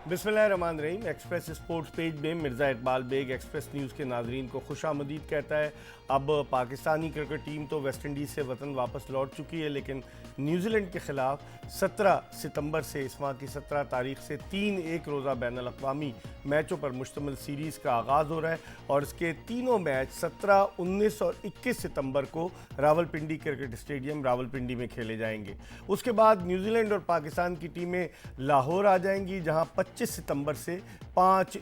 बिस्मिल्लाहिर्रहमानिर्रहीम। Express sports page में Mirza Iqbal Baig Express News के नाज़रीन को खुशामदीद कहता है। अब पाकिस्तानी क्रिकेट टीम तो वेस्ट इंडीज़ से वतन वापस लौट चुकी है, लेकिन न्यूजीलैंड के ख़िलाफ़ 17 सितंबर से इस माह की 17 तारीख से 3 एक रोज़ा बैनुल अक़वामी मैचों पर मुश्तमिल सीरीज़ का आगाज़ हो रहा है और इसके तीनों मैच 17, 19 और 21 सितंबर को रावलपिंडी क्रिकेट स्टेडियम रावलपिंडी में खेले जाएंगे। उसके बाद न्यूजीलैंड और पाकिस्तान की टीमें लाहौर आ जाएंगी, जहां 25 सितंबर से 5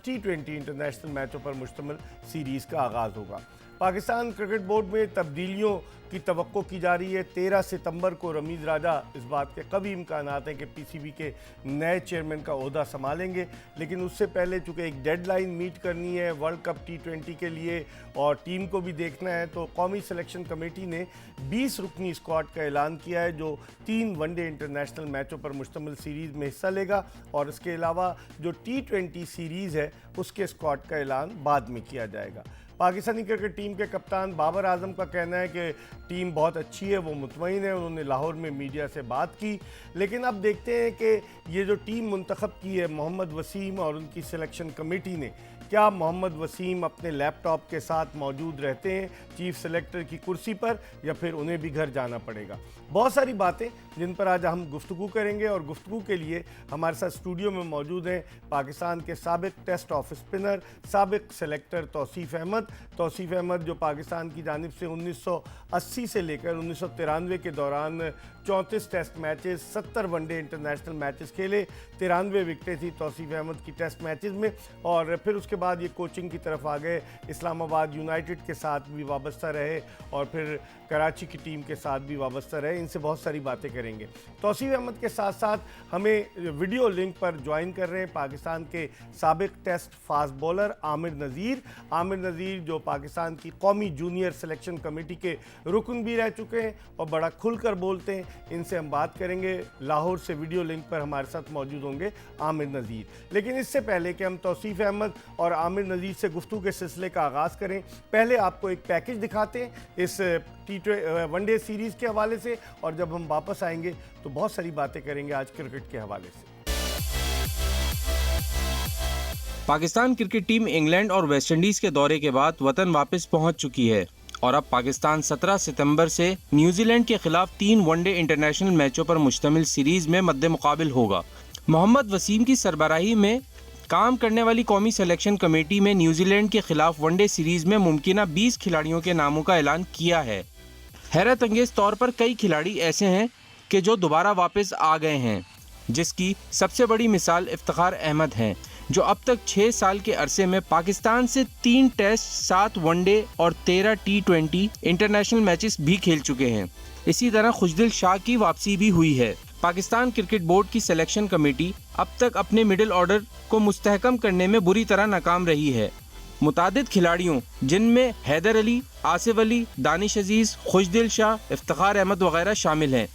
T20 इंटरनेशनल मैचों पर मुश्तमिल सीरीज़ का आगाज़ होगा। पाकिस्तान क्रिकेट बोर्ड में तब्दीलियों की तवक्को की जा रही है। 13 सितंबर को रमीज़ राजा इस बात के कभी इम्कानात हैं कि पीसीबी के नए चेयरमैन का ओहदा संभालेंगे, लेकिन उससे पहले चूँकि एक डेडलाइन मीट करनी है वर्ल्ड कप T20 के लिए और टीम को भी देखना है, तो कौमी सिलेक्शन कमेटी ने 20 रुकनी स्क्वाड का ऐलान किया है जो 3 वनडे इंटरनेशनल मैचों पर मुश्तमिल सीरीज़ में हिस्सा लेगा और इसके अलावा जो T20 सीरीज़ है उसके स्क्वाड का ऐलान बाद में किया जाएगा। पाकिस्तानी क्रिकेट टीम के कप्तान बाबर आजम का कहना है कि टीम बहुत अच्छी है, वो मुतमईन है। उन्होंने लाहौर में मीडिया से बात की, लेकिन अब देखते हैं कि ये जो टीम मुंतखब की है मोहम्मद वसीम और उनकी सिलेक्शन कमेटी ने, क्या मोहम्मद वसीम अपने लैपटॉप के साथ मौजूद रहते हैं चीफ सेलेक्टर की कुर्सी पर, या फिर उन्हें भी घर जाना पड़ेगा। बहुत सारी बातें जिन पर आज हम गुफ्तगू करेंगे और गुफ्तगू के लिए हमारे साथ स्टूडियो में मौजूद हैं पाकिस्तान के साबिक टेस्ट ऑफ स्पिनर, साबिक सेलेक्टर तौसीफ़ अहमद। तौसीफ़ अहमद जो पाकिस्तान की जानिब से 1980 से लेकर 1993 के दौरान 34 test matches, 70 one day international matches खेले, 93 विकटें थी तौसीफ़ अहमद की टेस्ट मैचेस में, और फिर उसके बाद ये कोचिंग की तरफ आ गए। इस्लामाबाद यूनाइटेड के साथ भी वाबस्ता रहे और फिर कराची की टीम के साथ भी वाबस्ता रहे। इनसे बहुत सारी बातें करेंगे। तौसीफ़ अहमद के साथ साथ हमें वीडियो लिंक पर ज्वाइन कर रहे हैं पाकिस्तान के साबिक टेस्ट फास्ट बॉलर आमिर नज़ीर। आमिर नज़ीर जो पाकिस्तान की कौमी जूनियर सिलेक्शन कमेटी के रुकन भी रह चुके हैं और बड़ा खुलकर बोलते हैं। इनसे हम बात करेंगे। लाहौर से वीडियो लिंक पर हमारे साथ मौजूद होंगे आमिर नज़ीर। लेकिन इससे पहले कि हम तौसीफ़ अहमद और आमिर नज़ीर से गुफ्तगू के सिलसिले का आगाज़ करें, पहले आपको एक पैकेज दिखाते हैं इस वनडे सीरीज़ के हवाले से, और जब हम वापस आएंगे तो बहुत सारी बातें करेंगे आज क्रिकेट के हवाले से। पाकिस्तान क्रिकेट टीम इंग्लैंड और वेस्टइंडीज़ के दौरे के बाद वतन वापस पहुंच चुकी है और अब पाकिस्तान 17 सितंबर से न्यूजीलैंड के खिलाफ 3 वनडे इंटरनेशनल मैचों पर मुश्तमिल सीरीज में मद्दे मुकाबिल होगा। मोहम्मद वसीम की सरबराही में काम करने वाली कौमी सिलेक्शन कमेटी में न्यूजीलैंड के खिलाफ वनडे सीरीज में मुमकिना 20 खिलाड़ियों के नामों का ऐलान किया है। हैरत अंगेज तौर पर कई खिलाड़ी ऐसे हैं कि जो दोबारा वापस आ गए हैं, जिसकी सबसे बड़ी मिसाल इफ्तिखार अहमद हैं, जो अब तक 6 साल के अरसे में पाकिस्तान से 3 टेस्ट, 7 वनडे और 13 T20 इंटरनेशनल मैचेस भी खेल चुके हैं। इसी तरह खुशदिल शाह की वापसी भी हुई है। पाकिस्तान क्रिकेट बोर्ड की सिलेक्शन कमेटी अब तक अपने मिडिल ऑर्डर को मुस्तहकम करने में बुरी तरह नाकाम रही है। मुतादिद खिलाड़ियों जिनमें हैदर अली, आसिफ अली, दानिश अजीज़, खुशदिल शाह, इफ्तिखार अहमद वगैरह शामिल हैं,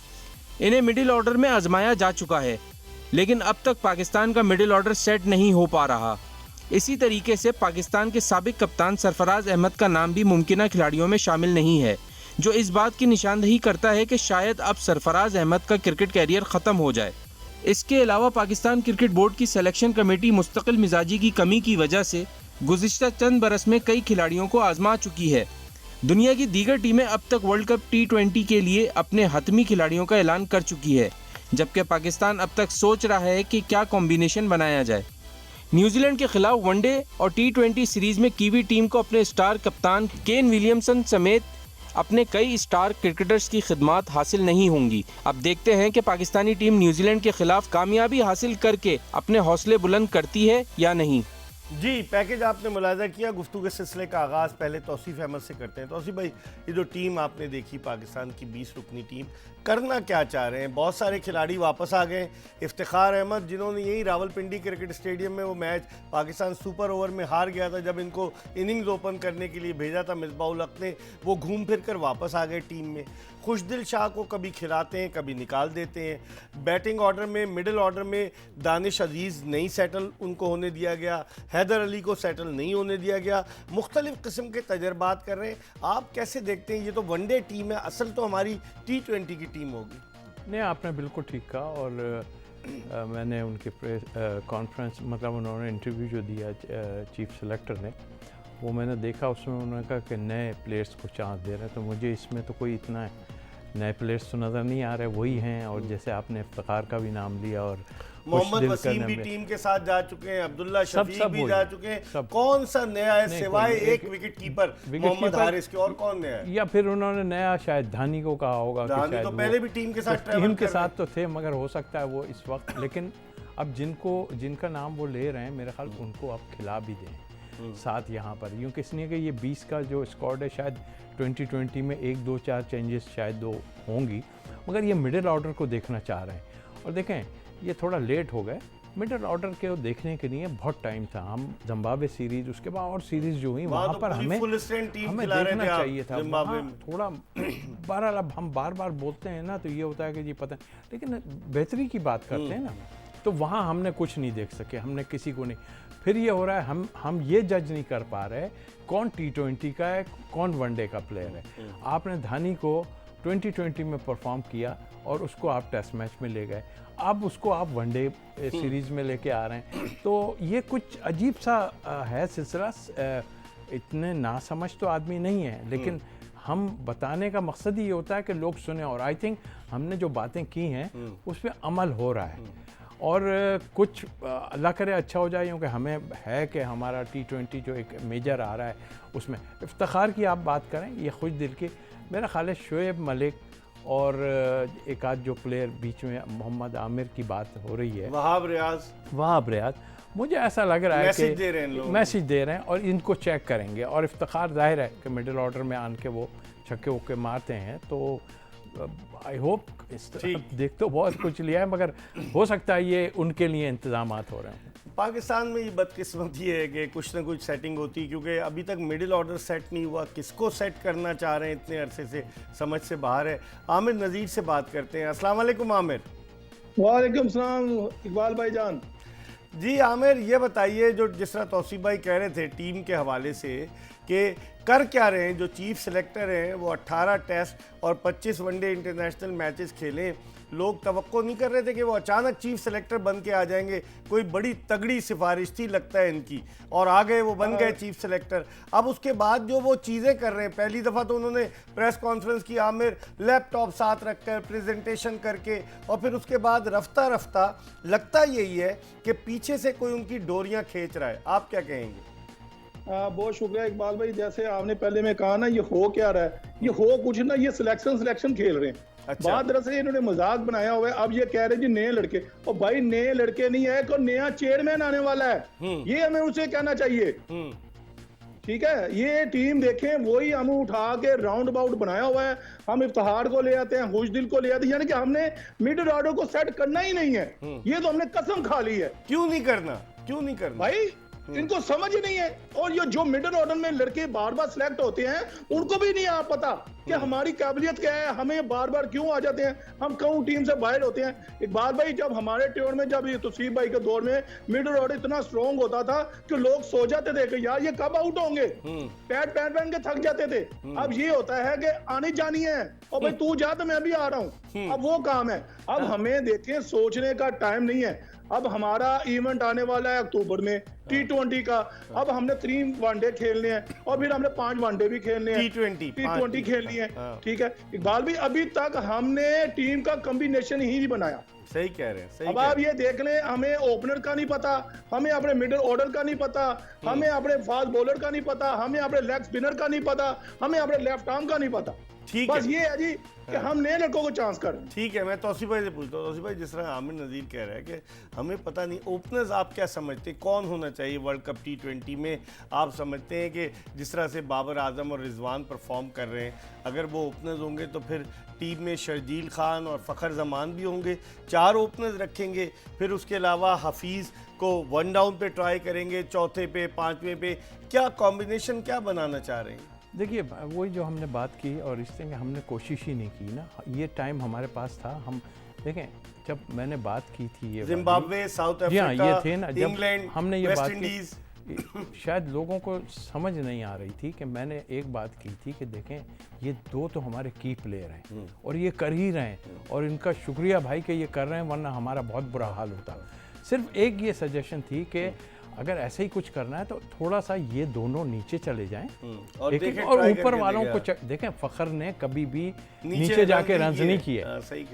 इन्हें मिडिल ऑर्डर में आजमाया जा चुका है, लेकिन अब तक पाकिस्तान का मिडिल ऑर्डर सेट नहीं हो पा रहा। इसी तरीके से पाकिस्तान के साबिक कप्तान सरफराज अहमद का नाम भी मुमकिना खिलाड़ियों में शामिल नहीं है, जो इस बात की निशानदही करता है कि शायद अब सरफराज अहमद का क्रिकेट कैरियर ख़त्म हो जाए। इसके अलावा पाकिस्तान क्रिकेट बोर्ड की सिलेक्शन कमेटी मुस्तकिल मिजाजी की कमी की वजह से गुज़िश्ता चंद बरस में कई खिलाड़ियों को आजमा चुकी है। दुनिया की दीगर टीमें अब तक वर्ल्ड कप T20 के लिए अपने हतमी खिलाड़ियों का ऐलान कर चुकी है, जबकि पाकिस्तान अब तक सोच रहा है कि क्या कॉम्बिनेशन बनाया जाए। न्यूजीलैंड के खिलाफ वनडे और T20 सीरीज में कीवी टीम को अपने स्टार कप्तान केन विलियमसन समेत अपने कई स्टार क्रिकेटर्स की खिदमात हासिल नहीं होंगी। अब देखते हैं कि पाकिस्तानी टीम न्यूजीलैंड के खिलाफ कामयाबी हासिल करके अपने हौसले बुलंद करती है या नहीं। जी, पैकेज आपने मुलाजा किया। गुफ्तगू के सिलसिले का आगाज़ पहले तौसीफ़ अहमद से करते हैं। तौसीफ़ भाई, ये जो टीम आपने देखी पाकिस्तान की 20 रुकनी टीम, करना क्या चाह रहे हैं? बहुत सारे खिलाड़ी वापस आ गए। इफ्तिखार अहमद जिन्होंने यही रावलपिंडी क्रिकेट स्टेडियम में वो मैच पाकिस्तान सुपर ओवर में हार गया था, जब इनको इनिंग्स ओपन करने के लिए भेजा था मिसबाउल हक ने, वो घूम फिर कर वापस आ गए टीम में। खुशदिल शाह को कभी खिलाते हैं, कभी निकाल देते हैं। बैटिंग ऑर्डर में, मिडिल ऑर्डर में दानिश अजीज़ नहीं सेटल उनको होने दिया गया, हैदर अली को सेटल नहीं होने दिया गया। मुख्तलिफ किस्म के तजर्बात कर रहे हैं। आप कैसे देखते हैं? ये तो वनडे टीम है, असल तो हमारी T20 की टीम होगी। नहीं, आपने बिल्कुल ठीक कहा। और मैंने उनके प्रेस कॉन्फ्रेंस मतलब उन्होंने इंटरव्यू जो दिया चीफ सेलेक्टर ने, वो मैंने देखा, उसमें उन्होंने कहा कि नए प्लेयर्स को चांस दे रहे हैं। तो मुझे इसमें तो कोई इतना नए प्लेयर्स तो नज़र नहीं आ रहे, वही हैं। और जैसे आपने इफ्तिखार का भी नाम लिया और मोहम्मद वसीम भी टीम के साथ जा चुके हैं, अब्दुल्ला शफीक भी जा चुके हैं। कौन सा नया है सिवाय एक विकेट कीपर मोहम्मद हारिस के, और कौन नया है? या फिर उन्होंने नया शायद धानी को कहा होगा। धानी तो पहले भी टीम के साथ तो थे, मगर हो सकता है वो इस वक्त, लेकिन अब जिनका नाम वो ले रहे हैं, मेरे ख्याल उनको अब खिला भी दें साथ यहाँ पर, यूँ इसलिए कि ये 20 का जो स्क्वाड है, शायद 2020 में 1-2-4 चेंजेस शायद होंगी, मगर ये मिडिल ऑर्डर को देखना चाह रहे हैं। और देखें, ये थोड़ा लेट हो गए मिडिल ऑर्डर के देखने के लिए, बहुत टाइम था। हम जिम्बाब्वे सीरीज, उसके बाद और सीरीज जो हुई वहाँ पर हमें देखना चाहिए था। थोड़ा बहरहाल अब हम बार बार बोलते हैं ना, तो ये होता है कि जी पता, लेकिन बेहतरी की बात करते हैं ना, तो वहाँ हमने कुछ नहीं देख सके, हमने किसी को नहीं। फिर ये हो रहा है, हम ये जज नहीं कर पा रहे कौन T20 का है, कौन वनडे का प्लेयर है। आपने धानी को 2020 में परफॉर्म किया और उसको आप टेस्ट मैच में ले गए, अब उसको आप वनडे सीरीज में लेके आ रहे हैं, तो ये कुछ अजीब सा है सिलसिला। इतने नासमझ तो आदमी नहीं है, लेकिन हम बताने का मकसद ही ये होता है कि लोग सुने। और आई थिंक हमने जो बातें की हैं उस पर अमल हो रहा है, और कुछ अल्लाह करे अच्छा हो जाए, क्योंकि हमें है कि हमारा T20 जो एक मेजर आ रहा है, उसमें इफ्तिखार की आप बात करें, ये खुश दिल की, मेरा ख्याल है शोएब मलिक और एक आध जो प्लेयर बीच में, मोहम्मद आमिर की बात हो रही है, वहाब रियाज, मुझे ऐसा लग रहा है कि मैसेज दे रहे हैं और इनको चेक करेंगे। और इफ्तिखार जाहिर है कि मिडिल ऑर्डर में आन के वो छक्के वक्के मारते हैं, तो आई होप, देख तो बहुत कुछ लिया है, मगर हो सकता है ये उनके लिए इंतजामात हो रहे हैं। पाकिस्तान में ये बदकिस्मती है कि कुछ ना कुछ सेटिंग होती है, क्योंकि अभी तक मिडिल ऑर्डर सेट नहीं हुआ। किसको सेट करना चाह रहे हैं इतने अरसे से, समझ से बाहर है। आमिर नज़ीर से बात करते हैं। अस्सलाम वालेकुम आमिर। वालेकुम सलाम इकबाल भाई जान। जी आमिर, ये बताइए, जो जिस तरह तौसीफ भाई कह रहे थे टीम के हवाले से, कि कर क्या रहे हैं जो चीफ सेलेक्टर हैं, वो 18 टेस्ट और 25 वनडे इंटरनेशनल मैचेस खेलें। लोग तवक्को नहीं कर रहे थे कि वो अचानक चीफ सेलेक्टर बन के आ जाएंगे, कोई बड़ी तगड़ी सिफारिश थी लगता है इनकी, और आ गए, वो बन गए चीफ सेलेक्टर। अब उसके बाद जो वो चीज़ें कर रहे हैं, पहली दफ़ा तो उन्होंने प्रेस कॉन्फ्रेंस की आमिर, लैपटॉप साथ रखकर प्रेजेंटेशन करके, और फिर उसके बाद रफ्ता रफ्ता लगता यही है कि पीछे से कोई उनकी डोरियाँ खींच रहा है। आप क्या कहेंगे? बहुत शुक्रिया इकबाल भाई। जैसे आपने पहले में कहा ना, ये हो क्या रहा है, ये हो कुछ ना, ये सिलेक्शन खेल रहे हैं। अच्छा। बात दरअसल इन्होंने मजाक बनाया हुआ है। अब ये कह रहे हैं जी नए लड़के, और भाई नए लड़के नहीं है, कोई नया चेयरमैन आने वाला है, ये हमें उसे कहना चाहिए। ठीक है, ये टीम देखें, वही हमें उठा के राउंड अबाउट बनाया हुआ है। हम इफ्तिखार को ले आते हैं, खुशदिल को ले आते हैं, यानी कि हमने मिडिल ऑर्डर को सेट करना ही नहीं है। ये तो हमने कसम खा ली है। क्यों नहीं करना भाई, इनको समझ ही नहीं है। और ये जो मिडिल ऑर्डर में लड़के बार बार सिलेक्ट होते हैं, उनको भी नहीं आ पता कि हमारी काबिलियत क्या है, हमें बार बार क्यों आ जाते हैं, हम क्यों टीम से बाहर होते हैं। इकबाल भाई, जब हमारे टूर में, जब ये तौसीफ भाई के दौर में मिडिल ऑर्डर इतना स्ट्रॉन्ग होता था कि लोग सो जाते थे कि यार ये कब आउट होंगे, पैड पहन के थक जाते थे। अब ये होता है कि आनी जानी है, और भाई तू जा तो मैं भी आ रहा हूँ, अब वो काम है। अब हमें देखें, सोचने का टाइम नहीं है। अब हमारा इवेंट आने वाला है अक्टूबर में T20 का। अब हमने 3 वनडे खेलने हैं, और फिर हमने 5 वनडे भी खेलने हैं, T20 खेलनी है। ठीक है इकबाल भाई, अभी तक हमने टीम का कॉम्बिनेशन ही नहीं बनाया। सही कह रहे हैं। अब आप ये देख लें, हमें ओपनर का नहीं पता, हमें अपने मिडिल ऑर्डर का नहीं पता, हमें अपने फास्ट बॉलर का नहीं पता, हमें अपने लेग स्पिनर का नहीं पता, हमें अपने लेफ्ट आर्म का नहीं पता। ठीक बस है, ये है जी कि हम नए लड़कों को चांस कर। ठीक है, मैं तौसीफ भाई से पूछता हूँ। तौसीफ भाई, जिस तरह आमिर नज़ीर कह रहा है कि हमें पता नहीं, ओपनर्स आप क्या समझते हैं कौन होना चाहिए वर्ल्ड कप T20 में? आप समझते हैं कि जिस तरह से बाबर आजम और रिजवान परफॉर्म कर रहे हैं, अगर वो ओपनर्स होंगे तो फिर टीम में शर्जील खान और फ़खर जमान भी होंगे, 4 ओपनर्स रखेंगे, फिर उसके अलावा हफीज़ को 1 डाउन पे ट्राई करेंगे, चौथे पे, 5वें पे, क्या कॉम्बिनेशन क्या बनाना चाह रहे हैं? देखिए, वही जो हमने बात की, और इस तरह हमने कोशिश ही नहीं की ना, ये टाइम हमारे पास था। हम देखें, जब मैंने बात की थी, ये जिम्बाब्वे, साउथ अफ्रीका, ये थे ना, जब इंग्लैंड, हमने ये वेस्ट बात इंडीज, शायद लोगों को समझ नहीं आ रही थी कि मैंने एक बात की थी कि देखें ये दो तो हमारे की प्लेयर हैं और ये कर ही रहे हैं और इनका शुक्रिया भाई कि ये कर रहे हैं, वरना हमारा बहुत बुरा हाल होता। सिर्फ एक ये सजेशन थी कि अगर ऐसे ही कुछ करना है तो थोड़ा सा ये दोनों नीचे चले जाएं और और ऊपर वालों को देखें। फ़खर ने कभी भी नीचे जाके रन्स नहीं किए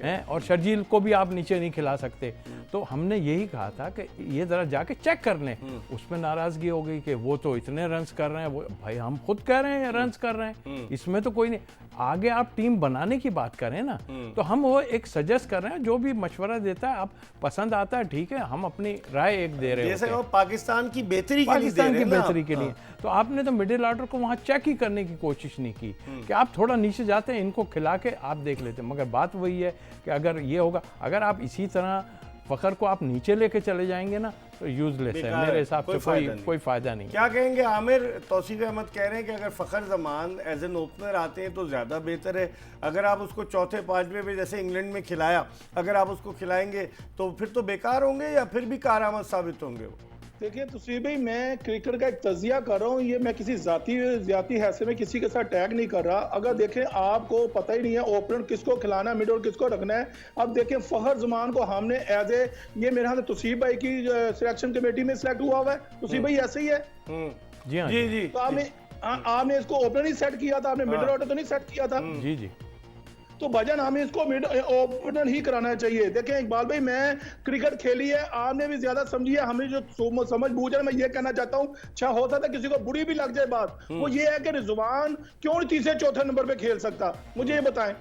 हैं और शर्जील को भी आप नीचे नहीं खिला सकते। तो हमने यही कहा था कि ये ज़रा जाके चेक कर लें। उसमें नाराज़गी हो गई कि वो तो इतने रन्स कर रहे हैं, वो भाई हम खुद कह रहे हैं रन्स कर रहे हैं, इसमें तो कोई नहीं। आगे आप टीम बनाने की बात करें ना, तो हम वो एक सजेस्ट कर रहे हैं, जो भी मशवरा देता है आप पसंद आता है ठीक है, हम अपनी राय एक दे रहे हैं पाकिस्तान की बेहतरी के लिए। तो आपने तो मिडिल ऑर्डर को वहां चेक ही करने की कोशिश नहीं की कि आप थोड़ा नीचे जाते हैं, इनको खिला के आप देख लेते हैं। मगर बात वही है कि अगर ये होगा, अगर आप इसी तरह फ़खर को आप नीचे लेके चले जाएंगे ना तो यूजलेस है मेरे हिसाब से, कोई फायदा नहीं। क्या कहेंगे आमिर? तौसीफ अहमद कह रहे हैं कि अगर Fakhar Zaman as an opener आते हैं तो ज़्यादा बेहतर है। अगर आप उसको चौथे पांचवें पे जैसे इंग्लैंड में खिलाया, अगर आप उसको खिलाएंगे तो फिर तो बेकार होंगे या फिर भी कारआमद साबित होंगे वो? देखिए तस्वीर भाई, मैं क्रिकेट का एक तजिया कर रहा हूँ, ये मैं किसी जाती हैसियत में किसी के साथ टैग नहीं कर रहा। अगर देखें आपको पता ही नहीं है ओपनर किसको खिलाना है, मिड ऑर्डर किसको रखना है। अब देखें फ़खर जमान को हमने एज ए, ये मेरे हाथ तौसीफ भाई की सिलेक्शन कमेटी में सिलेक्ट हुआ हुआ है। तौसीफ भाई ऐसे ही है जी हाँ जी। तो आपने इसको ओपनर ही सेट किया था, आपने मिडिल ऑर्डर तो नहीं सेट किया था। जी तो भजन हमें इसको मिड ओपनर ही कराना चाहिए। देखें इकबाल भाई, मैं क्रिकेट खेली है, आपने भी ज्यादा समझी है, हमें जो समझ बूझ है, मैं ये कहना चाहता हूँ, अच्छा हो सकता है किसी को बुरी भी लग जाए बात, वो ये है कि रिजवान क्यों नहीं तीसरे चौथे नंबर पे खेल सकता, मुझे ये बताएं।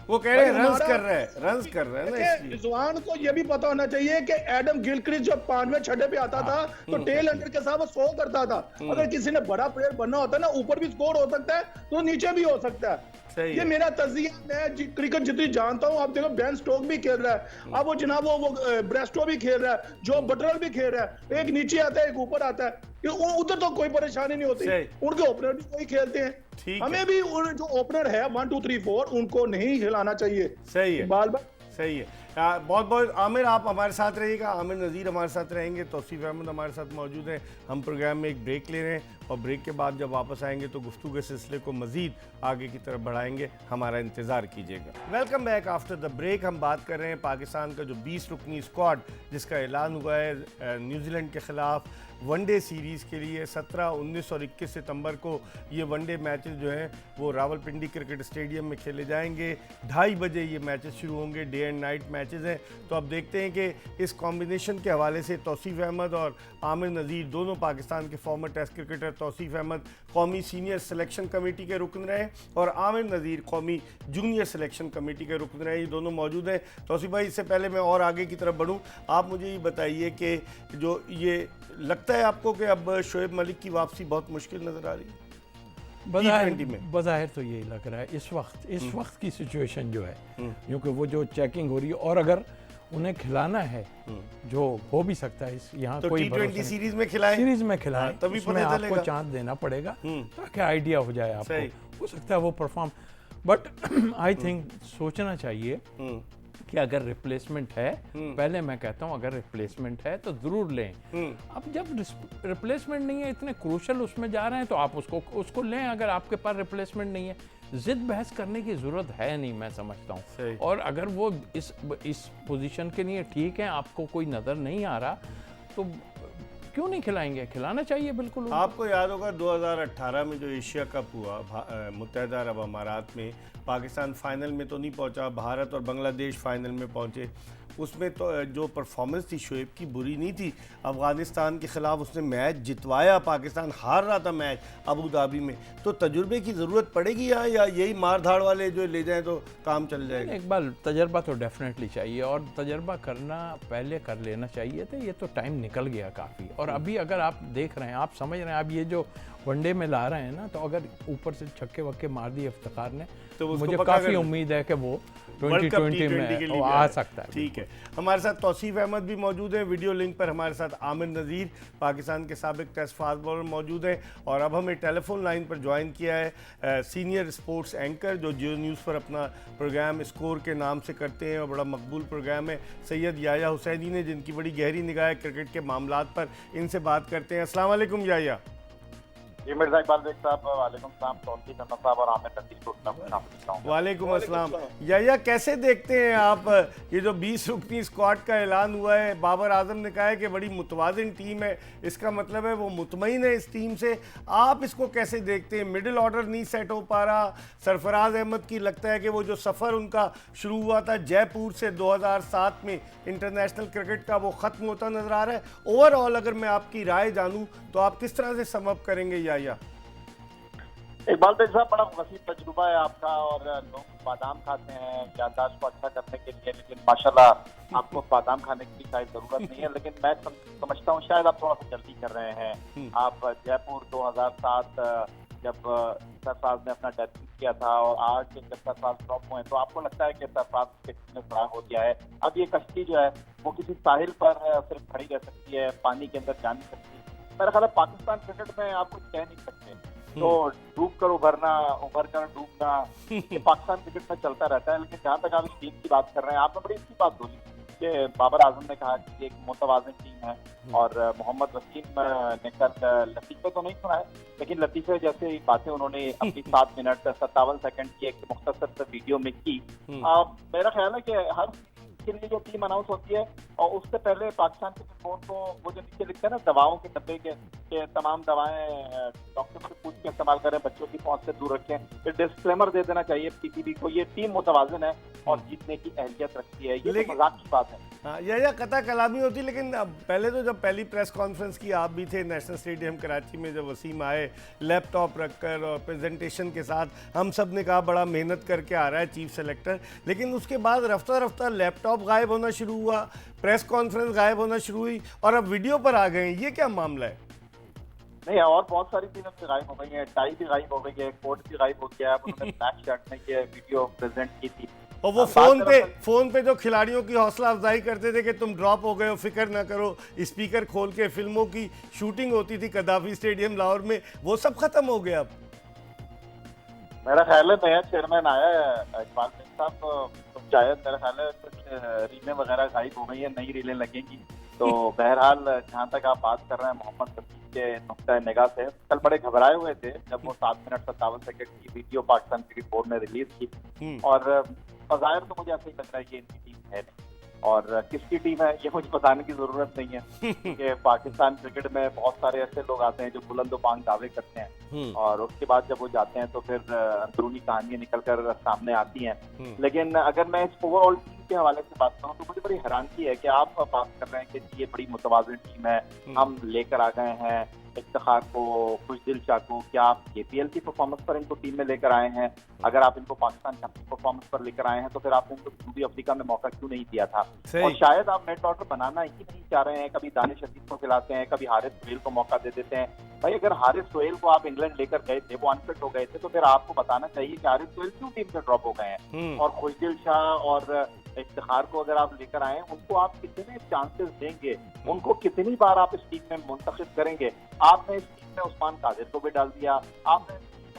वो कह रहे हैं रन्स कर रहे हैं ना। रिजवान को ये भी पता होना चाहिए कि एडम गिलक्रिस्ट जब 5वें छठे पे आता था तो टेल एंडर के साथ वो 100 करता था। अगर किसी ने बड़ा प्लेयर बनना होता है ना, ऊपर भी स्कोर हो सकता है तो नीचे भी हो सकता है। ये मेरा तजिया, मैं क्रिकेट जितनी जानता हूँ। आप देखो बेन स्टोक भी खेल रहा है, अब वो जनाब वो ब्रेस्टो भी खेल रहा है, जो बटरल भी खेल रहा है, एक नीचे आता है एक ऊपर आता है, उधर तो कोई परेशानी नहीं होती, उनके ओपनर भी वही खेलते हैं। हमें भी जो ओपनर है 1 2 3 4 उनको नहीं खिलाना चाहिए। सही है, बाल बाल सही है। बहुत बहुत आमिर आप हमारे साथ रहिएगा, आमिर नज़ीर हमारे साथ रहेंगे, तौसीफ अहमद हमारे साथ मौजूद हैं। हम प्रोग्राम में एक ब्रेक ले रहे हैं और ब्रेक के बाद जब वापस आएंगे तो गुफ्तगू के सिलसिले को मज़ीद आगे की तरफ बढ़ाएंगे, हमारा इंतज़ार कीजिएगा। Welcome back after the break. हम बात कर रहे हैं पाकिस्तान का जो 20 रुकनी स्क्वाड जिसका ऐलान हुआ है न्यूजीलैंड के ख़िलाफ़ वनडे सीरीज़ के लिए 17, 19 और 21 सितंबर को ये वनडे मैचेस जो हैं वो रावलपिंडी क्रिकेट स्टेडियम में खेले जाएंगे। 2:30 बजे ये मैचेस शुरू होंगे, डे एंड नाइट मैचेस हैं। तो अब देखते हैं कि इस कॉम्बिनेशन के हवाले से तौसीफ अहमद और आमिर नज़ीर दोनों पाकिस्तान के former test cricketer, Tauseef Ahmed कौमी सीनियर सिलेक्शन कमेटी के रुकन रहे और आमिर नज़ीर कौमी जूनियर सिलेक्शन कमेटी के रुकन रहे, ये दोनों मौजूद हैं। तौसीफ भाई, इससे पहले मैं और आगे की तरफ बढ़ूँ, आप मुझे ये बताइए कि जो ये लगता है आपको कि अब शोएब मलिक की वापसी बहुत मुश्किल नजर आ रही है? बज़ाहिर तो यही लग रहा है इस वक्त की सिचुएशन जो है, क्योंकि वो जो चेकिंग हो रही है और अगर उन्हें खिलाना है, जो हो भी सकता है यहाँ तो कोई T20 सीरीज में खिलाएं, तभी उसमें आपको चांस देना पड़ेगा ताकि आइडिया हो जाए आपको। हो सकता है वो परफॉर्म, बट आई थिंक सोचना चाहिए कि अगर रिप्लेसमेंट है, पहले मैं कहता हूं अगर रिप्लेसमेंट है तो जरूर लें। अब जब रिप्लेसमेंट नहीं है, इतने क्रूशल उसमें जा रहे हैं तो आप उसको लें। अगर आपके पास रिप्लेसमेंट नहीं है, जिद बहस करने की जरूरत है नहीं, मैं समझता हूं। और अगर वो इस पोजीशन के लिए ठीक है, आपको कोई नजर नहीं आ रहा, तो क्यों नहीं खिलाएंगे? खिलाना चाहिए बिल्कुल। आपको याद होगा 2018 में जो एशिया कप हुआ मुत्तहिदा अरब अमारात में, पाकिस्तान फाइनल में तो नहीं पहुंचा, भारत और बांग्लादेश फाइनल में पहुंचे। उसमें तो जो परफॉर्मेंस थी शोएब की बुरी नहीं थी। अफगानिस्तान के ख़िलाफ़ उसने मैच जितवाया, पाकिस्तान हार रहा था मैच अबू धाबी में। तो तजुर्बे की ज़रूरत पड़ेगी या यही मार धाड़ वाले जो ले जाएं तो काम चल जाएगा? एक बार तजर्बा तो डेफिनेटली चाहिए और तजर्बा करना पहले कर लेना चाहिए था। ये तो टाइम निकल गया काफ़ी। और अभी अगर आप देख रहे हैं, आप समझ रहे हैं, अब ये जो वनडे में ला रहे हैं ना, तो अगर ऊपर से छक्के वक्के मार दिए इफ्तिखार ने, तो उसको मुझे पक्का काफ़ी कर- उम्मीद है कि वो वर्ल्ड कप 2020 T20 के में लिए वो भी आ आए। सकता है। ठीक है, हमारे साथ तौसीफ अहमद भी मौजूद हैं वीडियो लिंक पर। हमारे साथ आमिर नज़ीर पाकिस्तान के साबिक टेस्ट फास्ट बॉलर मौजूद हैं, और अब हमें टेलीफोन लाइन पर ज्वाइन किया है सीनियर स्पोर्ट्स एंकर जो जियो न्यूज़ पर अपना प्रोग्राम स्कोर के नाम से करते हैं और बड़ा मकबूल प्रोग्राम है, सैयद याया हुसैनी ने, जिनकी बड़ी गहरी निगाह है क्रिकेट के मामलात पर। इनसे बात करते हैं। अस्सलाम वालेकुम याया। जी मिर्जा इकबाल बेग साहब, वालेकुम सलाम। तौसीफ अहमद साहब और आमिर नज़ीर को अपना खुश आमदीद कहता हूं। वालेकुम अस्सलाम। याया, कैसे देखते हैं आप ये जो 20 रुकनी स्क्वाड का ऐलान हुआ है? बाबर आजम ने कहा है कि बड़ी मुतवाज़िन टीम है, इसका मतलब है वो मुतमईन है इस टीम से। आप इसको कैसे देखते हैं? मिडिल ऑर्डर नहीं सेट हो पा रहा। सरफराज अहमद की लगता है कि वो जो सफ़र उनका शुरू हुआ था जयपुर से 2007 में इंटरनेशनल क्रिकेट का, वो ख़त्म होता नज़र आ रहा है। ओवरऑल अगर मैं आपकी राय जानूँ तो आप किस तरह से सम अप करेंगे याया? इकबाल बेग साहब, बड़ा वसीम तजुर्बा है आपका, और लोग बादाम खाते हैं याददाश्त को अच्छा करने के लिए, लेकिन माशाल्लाह आपको बादाम खाने की शायद जरूरत नहीं है। लेकिन मैं समझता हूँ शायद आप थोड़ा सा जल्दी कर रहे हैं। आप जयपुर 2007 जब सरफराज ने अपना डेब्यू किया था, और आज जब सरफराज ड्रॉप हुए, तो आपको लगता है कि सरफराज ने खड़ा हो गया है? अब ये कश्ती जो है वो किसी साहिल पर सिर्फ खड़ी रह सकती है, पानी के अंदर जा नहीं सकती। मेरा ख्याल है पाकिस्तान क्रिकेट में आप कुछ कह नहीं सकते, तो डूब कर उभरना, उभर कर डूबना, ये पाकिस्तान क्रिकेट में चलता रहता है। लेकिन जहाँ तक आप इस टीम की बात कर रहे हैं, आपने बड़ी अच्छी बात बोली कि बाबर आजम ने कहा कि एक मुतवाज़िन टीम है, और मोहम्मद वसीम ने कल लतीफ़े तो नहीं सुनाए, लेकिन लतीफ़े जैसे बातें उन्होंने अपनी 7 मिनट 57 सेकंड की एक मुख्तसर से वीडियो में की। मेरा ख्याल है कि हर के लिए जो टीम अनाउंस होती है, और उससे पहले पाकिस्तान के रिपोर्ट को वो जो नीचे लिखते हैं ना दवाओं के डब्बे के तमाम दवाएं डॉक्टर से पूछ के इस्तेमाल करें, बच्चों की पहुंच से दूर रखें, फिर डिस्क्लेमर दे देना चाहिए पीसीबी को, ये टीम मुतवाज़िन है और जीतने की अहलियत रखती है। ये तो मजाक की बात है। हाँ, या कता कलामी होती, लेकिन अब पहले तो जब पहली प्रेस कॉन्फ्रेंस की आप भी थे नेशनल स्टेडियम कराची में, जब वसीम आए लैपटॉप रखकर और प्रेजेंटेशन के साथ, हम सब ने कहा बड़ा मेहनत करके आ रहा है चीफ सेलेक्टर। लेकिन उसके बाद रफ्ता रफ्ता लैपटॉप गायब होना शुरू हुआ, प्रेस कॉन्फ्रेंस गायब होना शुरू हुई, और अब वीडियो पर आ गए। ये क्या मामला है? नहीं, और बहुत सारी चीजें भी गायब हो गई हैं, टाई भी गायब हो गई है, कोट भी गायब हो गया है। उन्होंने ब्लैक शर्ट में ये वीडियो प्रेजेंट की थी, और वो फोन पे जो खिलाड़ियों की हौसला अफजाई करते थे कि तुम ड्रॉप हो गए हो, फिक्र ना करो, स्पीकर खोल के फिल्मों की शूटिंग होती थी कदाफी स्टेडियम लाहौर में, वो सब खत्म हो गया। अब मेरा ख्याल है नया चेयरमैन आया है इकबाल सिंह साहब, तो शायद मेरा ख्याल है कुछ रीलें वगैरह गायब हो गई है, नई रीलें लगेंगी। तो बहरहाल जहाँ तक आप बात कर रहे हैं मोहम्मद वसीम के नुक्ता निगाह से, कल बड़े घबराए हुए थे जब वो 7 मिनट 57 सेकंड की वीडियो पाकिस्तान क्रिकेट बोर्ड ने रिलीज की, और बाज़ाहिर तो मुझे ऐसा ही लग रहा है कि इनकी टीम है नहीं, और किसकी टीम है ये मुझे बताने की जरूरत नहीं है कि पाकिस्तान क्रिकेट में बहुत सारे ऐसे लोग आते हैं जो बुलंद बांग दावे करते हैं, और उसके बाद जब वो जाते हैं तो फिर अंदरूनी कहानियां निकल कर सामने आती हैं। लेकिन अगर मैं इस ओवरऑल टीम के हवाले से बात करूँ तो मुझे बड़ी हैरानगी है कि आप बात कर रहे हैं कि ये बड़ी मुतवाज़िन टीम है, हम लेकर आ गए हैं इफ्तिखार को, खुशदिल शाह को, क्या आप केपीएल की परफॉर्मेंस पर इनको टीम में लेकर आए हैं? अगर आप इनको पाकिस्तान कप की परफॉर्मेंस पर लेकर आए हैं तो फिर आपने इनको जनूबी अफ्रीका में मौका क्यों नहीं दिया था? और शायद आप नेट ऑर्डर बनाना ही नहीं चाह रहे हैं, कभी दानिश अतीफ को खिलाते हैं, कभी हारिस सोहेल को मौका दे देते हैं। भाई अगर हारिस सोहेल को आप इंग्लैंड लेकर गए थे, वो अनफिट हो गए थे, तो फिर आपको बताना चाहिए कि हारिस सोहेल क्यों टीम से ड्रॉप हो गए हैं, और खुशदिल शाह और इफ्तिखार को अगर आप लेकर आए, उनको आप कितने चांसेस देंगे, उनको कितनी बार आप इस टीम में मुंतखब करेंगे? आपने इस टीम में उस्मान कादिर को भी डाल दिया, आपने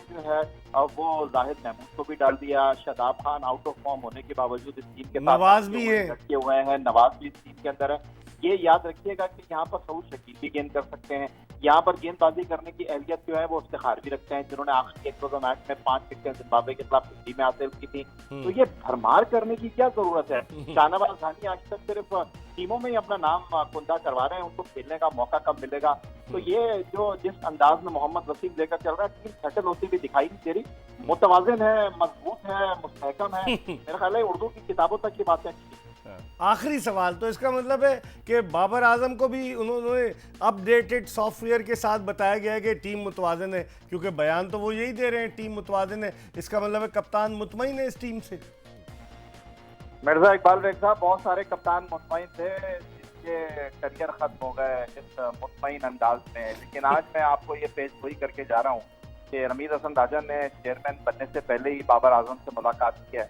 जो है वो जाहिद महमूद को भी डाल दिया, Shadab Khan out of form होने के बावजूद इस टीम के साथ नवाज भी है, लटके हुए हैं, नवाज भी इस टीम के अंदर है। ये याद रखिएगा कि यहाँ पर सऊद शकील भी गेंद कर सकते हैं, यहाँ पर गेंदबाजी करने की अहलियत जो है वो इफ्तिखार भी रखते हैं, जिन्होंने आखिरी एक रोजा मैच में 5 विकेट जिम्बाब्वे के खिलाफ टीम में हासिल की थी। तो ये भरमार करने की क्या जरूरत है? शाहनवाज खानी आज तक सिर्फ टीमों में ही अपना नाम कुंदा करवा रहे हैं, उनको खेलने का मौका कब मिलेगा? तो ये जो जिस अंदाज में मोहम्मद वसीम लेकर चल रहा है, टीम सेटल होती भी दिखाई नहीं दे रही, मुतवाज़िन है, मजबूत है, मुस्तहकम है। मेरा ख्याल है उर्दू की किताबों तक की बातें। आखिरी सवाल, तो इसका मतलब है कि बाबर आजम को भी उन्होंने अपडेटेड सॉफ्टवेयर के साथ बताया गया है कि टीम मुतवाज़िन है, क्योंकि बयान तो वो यही दे रहे हैं टीम मुतवाज़िन है, इसका मतलब है कप्तान मुतमईन है इस टीम से। मिर्जा इकबाल बेग साहब, बहुत सारे कप्तान मुतमईन थे जिनके करियर खत्म हो गए इस मुतमईन अंदाज में, लेकिन आज मैं आपको ये पेश गोई करके जा रहा हूँ कि रमीज हसन राजा ने चेयरमैन बनने से पहले ही बाबर आजम से मुलाकात की है।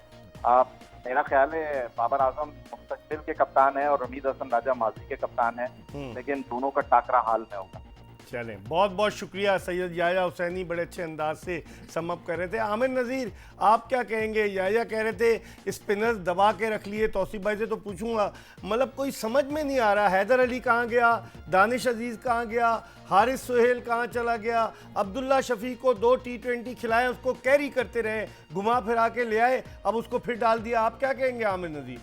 मेरा ख्याल है बाबर आजम मुस्तकबिल के कप्तान है और रमीज हसन राजा माजी के कप्तान है, लेकिन दोनों का टाकरा हाल में होगा। चलें, बहुत बहुत शुक्रिया सैयद याया हुसैनी, बड़े अच्छे अंदाज से समअप कर रहे थे। आमिर नज़ीर, आप क्या कहेंगे? याया कह रहे थे स्पिनर्स दबा के रख लिए, तौसीफ भाई से तो पूछूंगा, मतलब कोई समझ में नहीं आ रहा, हैदर अली कहाँ गया, दानिश अजीज़ कहाँ गया, हारिस सुहेल कहाँ चला गया, अब्दुल्ला शफी को 2 T20 खिलाए, उसको कैरी करते रहे, घुमा फिरा के ले आए, अब उसको फिर डाल दिया। आप क्या कहेंगे आमिर नज़ीर?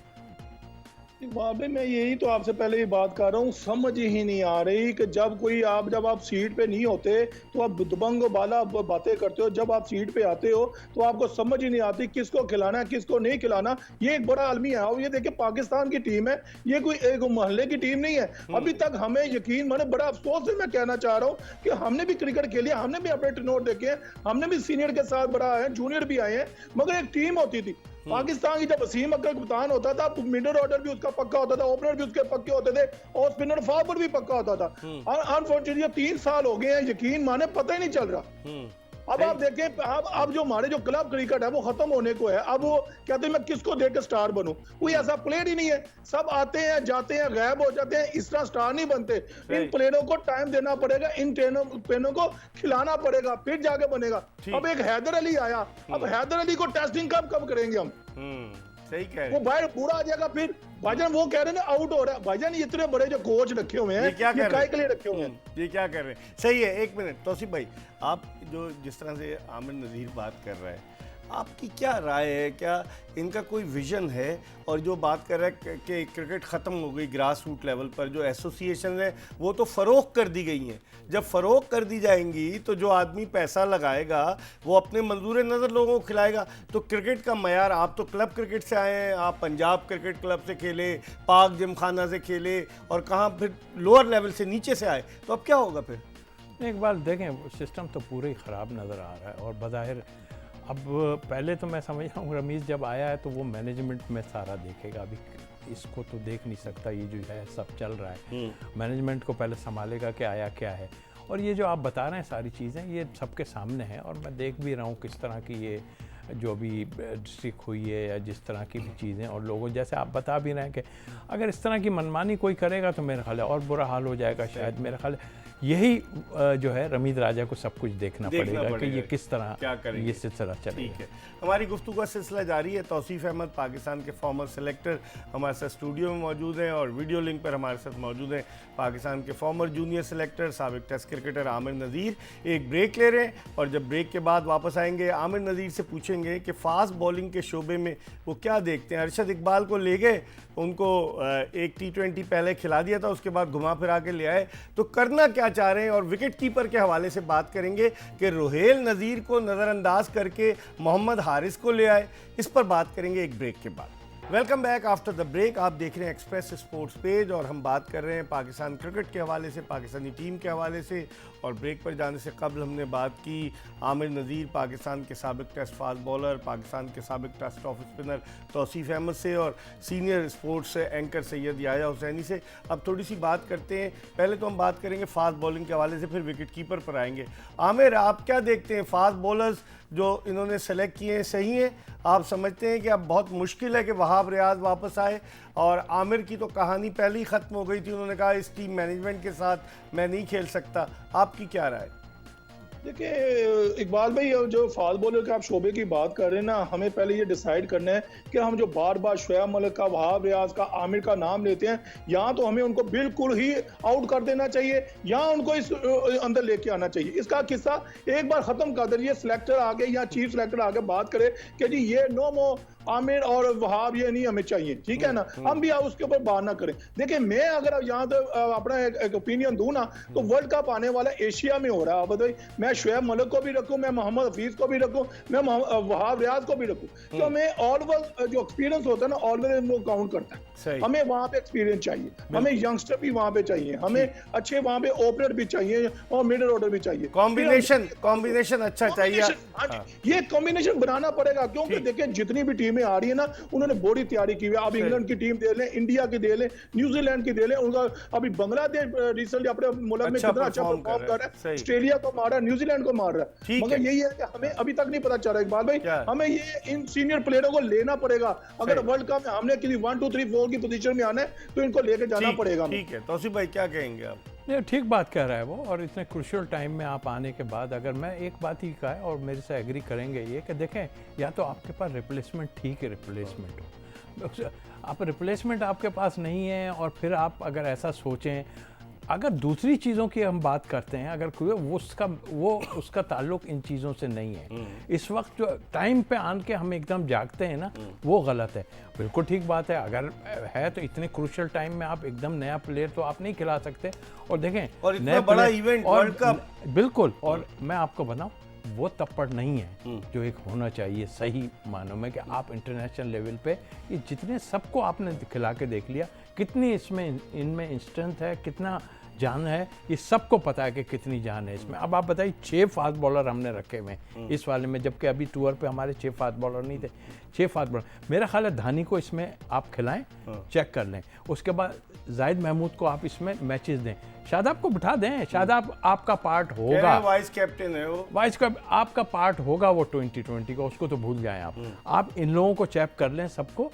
बाबे मैं यही तो आपसे पहले ही बात कर रहा हूँ, समझ ही नहीं आ रही कि जब आप सीट पे नहीं होते तो आप दबंग बाला बातें करते हो, जब आप सीट पे आते हो तो आपको समझ ही नहीं आती किसको खिलाना है किसको नहीं खिलाना। ये एक बड़ा आलमी है। और ये देखिए पाकिस्तान की टीम है, ये कोई एक मोहल्ले की टीम नहीं है। अभी तक हमें यकीन, मैंने बड़ा अफसोस से मैं कहना चाह रहा हूँ कि हमने भी क्रिकेट खेली, हमने भी अपने टर्नओवर देखे हैं, हमने भी सीनियर के साथ बड़ा है, जूनियर भी आए हैं, मगर एक टीम होती थी पाकिस्तान की। जब वसीम अख्तर कप्तान होता था, मिडिल ऑर्डर भी उसका पक्का होता था, ओपनर भी उसके पक्के होते थे और स्पिनर फॉरवर्ड भी पक्का होता था। अनफॉर्चुनेटली 3 साल हो गए हैं, यकीन माने पता ही नहीं चल रहा। अब आप देखें, अब जो हमारे जो क्लब क्रिकेट है वो खत्म होने को है। अब वो कहते हैं मैं किसको देख के स्टार बनूं, कोई ऐसा प्लेयर ही नहीं है। सब आते हैं जाते हैं गायब हो जाते हैं, इस तरह स्टार नहीं बनते। इन प्लेयरों को टाइम देना पड़ेगा, इन प्लेयरों को खिलाना पड़ेगा, फिर जाके बनेगा। अब एक हैदर अली आया, अब हैदर अली को टेस्टिंग कब करेंगे हम? सही कह रहे वो बाहर पूरा आ जाएगा। फिर भाईजान वो कह रहे हैं आउट हो रहा है। भाईजान इतने बड़े जो कोच रखे हुए हैं, ये क्या कर रहे हैं? के लिए रखे हुए हैं? ये क्या कर रहे हैं? सही है, एक मिनट तौसीफ भाई, आप जो जिस तरह से आमिर नज़ीर बात कर रहा है, आपकी क्या राय है? क्या इनका कोई विजन है? और जो बात कर रहा है कि क्रिकेट ख़त्म हो गई ग्रास रूट लेवल पर, जो एसोसिएशन है वो तो फ़रोग कर दी गई हैं। जब फ़रोग कर दी जाएंगी तो जो आदमी पैसा लगाएगा वो अपने मंजूर नज़र लोगों को खिलाएगा। तो क्रिकेट का मयार, आप तो क्लब क्रिकेट से आए हैं, आप पंजाब क्रिकेट क्लब से खेले, पाक जिमखाना से खेले और कहाँ फिर लोअर लेवल से नीचे से आए, तो अब क्या होगा फिर? एक बार देखें, सिस्टम तो पूरा ही ख़राब नज़र आ रहा है। और बज़ाहिर अब पहले तो मैं समझ रहा हूँ रमीज़ जब आया है तो वो मैनेजमेंट में सारा देखेगा। अभी इसको तो देख नहीं सकता, ये जो है सब चल रहा है, मैनेजमेंट को पहले संभालेगा कि आया क्या है। और ये जो आप बता रहे हैं सारी चीज़ें, ये सबके सामने हैं और मैं देख भी रहा हूँ किस तरह की ये जो भी डिस्ट्रिक्ट हुई है या जिस तरह की भी चीज़ें, और लोगों जैसे आप बता भी रहे हैं कि अगर इस तरह की मनमानी कोई करेगा तो मेरा ख्याल है और बुरा हाल हो जाएगा शायद। मेरा ख्याल है यही जो है रमीज राजा को सब कुछ देखना पड़ेगा कि ये किस तरह क्या करेंगे, ये सिलसिला चलेगा। ठीक है, हमारी गुफ्तगू का सिलसिला जारी है। तौसीफ अहमद पाकिस्तान के फॉर्मर सेलेक्टर हमारे साथ स्टूडियो में मौजूद हैं और वीडियो लिंक पर हमारे साथ मौजूद हैं पाकिस्तान के फॉर्मर जूनियर सेलेक्टर साबिक टेस्ट क्रिकेटर आमिर नज़ीर। एक ब्रेक ले रहे हैं और जब ब्रेक के बाद वापस आएंगे आमिर नज़ीर से पूछेंगे कि फास्ट बॉलिंग के शोबे में वो क्या देखते हैं। अरशद इकबाल को ले गए, उनको एक T20 पहले खिला दिया था, उसके बाद घुमा फिरा के ले आए, तो करना क्या चाह रहे हैं। और विकेट कीपर के हवाले से बात करेंगे कि रुहेल नज़ीर को नज़रअंदाज करके मोहम्मद हारिस को ले आए, इस पर बात करेंगे एक ब्रेक के बाद। Welcome back after the break. आप देख रहे हैं एक्सप्रेस स्पोर्ट्स पेज और हम बात कर रहे हैं पाकिस्तान क्रिकेट के हवाले से, पाकिस्तानी टीम के हवाले से। और ब्रेक पर जाने से कबल हमने बात की आमिर नज़ीर, पाकिस्तान के साबिक टेस्ट फास्ट बॉलर, पाकिस्तान के साबिक test off spinner Tauseef Ahmed से और senior sports anchor Syed Yahya Husaini से। अब थोड़ी सी बात करते हैं, पहले तो हम बात करेंगे फास्ट बॉलिंग के हवाले से, फिर विकेट कीपर पर आएंगे। आमिर, आप क्या देखते हैं, फास्ट बॉलर्स जो इन्होंने सेलेक्ट किए हैं सही हैं? आप समझते हैं कि अब बहुत मुश्किल है कि वहाब रियाज वापस आए? और आमिर की तो कहानी पहले ही ख़त्म हो गई थी, उन्होंने कहा इस टीम मैनेजमेंट के साथ मैं नहीं खेल सकता। आपकी क्या राय? देखिए इकबाल भाई, जो फास्ट बॉलर के आप शोबे की बात कर रहे हैं ना, हमें पहले ये डिसाइड करना है कि हम जो बार बार शोएब मलिक का, वहाब रियाज का, आमिर का नाम लेते हैं, यहाँ तो हमें उनको बिल्कुल ही आउट कर देना चाहिए, यहाँ उनको इस अंदर लेके आना चाहिए। इसका किस्सा एक बार खत्म कर दीजिए, सिलेक्टर आगे या चीफ सिलेक्टर आगे बात करे कि जी ये नो मो आमिर और वहाब ये नहीं हमें चाहिए, ठीक है ना, हम भी उसके ऊपर बात ना करें। देखिए मैं अगर यहाँ तो अपना एक ओपिनियन दूं ना, तो वर्ल्ड कप आने वाला एशिया में हो रहा है। बताइए, मैं शोएब मलिक को भी रखूं, मैं मोहम्मद हफीज को भी रखूं, मैं वहाब रियाज को भी रखूं, तो मैं ऑलवेज जो एक्सपीरियंस होता है ना, ऑलवेज वो काउंट करता है। हमें वहां पे एक्सपीरियंस चाहिए, हमें यंगस्टर भी वहां पे चाहिए, हमें अच्छे वहां पे ओपनर भी चाहिए और मिडिल ऑर्डर भी चाहिए। कॉम्बिनेशन अच्छा चाहिए। ये कॉम्बिनेशन बनाना पड़ेगा, क्योंकि देखिए जितनी भी टीम टीमें आ रही है ना, उन्होंने बड़ी तैयारी की हुई है। अब इंग्लैंड की टीम दे लें, इंडिया की दे लें, न्यूजीलैंड की दे लें, उनका अभी बांग्लादेश रिसेंटली अपने मुल्क में कितना अच्छा परफॉर्म कर रहा है, ऑस्ट्रेलिया को मार रहा है, न्यूजीलैंड को मार रहा है। मगर यही है कि हमें अभी तक नहीं पता चल रहा इकबाल भाई, हमें ये इन सीनियर प्लेयरों को लेना पड़ेगा। अगर वर्ल्ड कप में हमने किसी 1 2 3 4 की पोजीशन में आना है तो इनको लेके जाना पड़ेगा। ठीक है तौसीफ भाई, क्या कहेंगे आप? नहीं, ठीक बात कह रहा है वो, और इतने क्रूशियल टाइम में आप आने के बाद अगर मैं एक बात ही कहा है और मेरे से एग्री करेंगे ये कि देखें, या तो आपके पास रिप्लेसमेंट, ठीक है रिप्लेसमेंट हो, आप रिप्लेसमेंट आपके पास नहीं है और फिर आप अगर ऐसा सोचें, अगर दूसरी चीज़ों की हम बात करते हैं, अगर कोई उसका ताल्लुक इन चीज़ों से नहीं है, इस वक्त जो टाइम पे आन के हम एकदम जागते हैं ना, वो गलत है। बिल्कुल ठीक बात है, अगर है तो इतने क्रूशियल टाइम में आप एकदम नया प्लेयर तो आप नहीं खिला सकते। और देखें, और इतना बड़ा इवेंट वर्ल्ड कप, बिल्कुल, और मैं आपको बताऊं, वो तप्पड़ नहीं है जो एक होना चाहिए सही मानों में, कि आप इंटरनेशनल लेवल पे ये जितने सबको आपने खिला के देख लिया, कितनी इसमें इनमें इंस्टेंट है, कितना जान है, ये सबको पता है कि कितनी जान है इसमें। अब आप बताइए, 6 फास्ट बॉलर हमने रखे हुए इस वाले में, जबकि अभी टूर पे हमारे 6 फास्ट बॉलर नहीं थे, 6 फास्ट बॉलर। मेरा ख्याल है धानी को इसमें आप खिलाएं, चेक कर लें, उसके बाद जाहिद महमूद को आप इसमें मैचेस दें, शादाब को बिठा दें, शादाब आपका पार्ट होगा, वाइस कैप्टन है वो, वाइस का आपका पार्ट होगा वो 2020 का, उसको तो भूल जाएं आप इन लोगों को चेक कर लें सबको,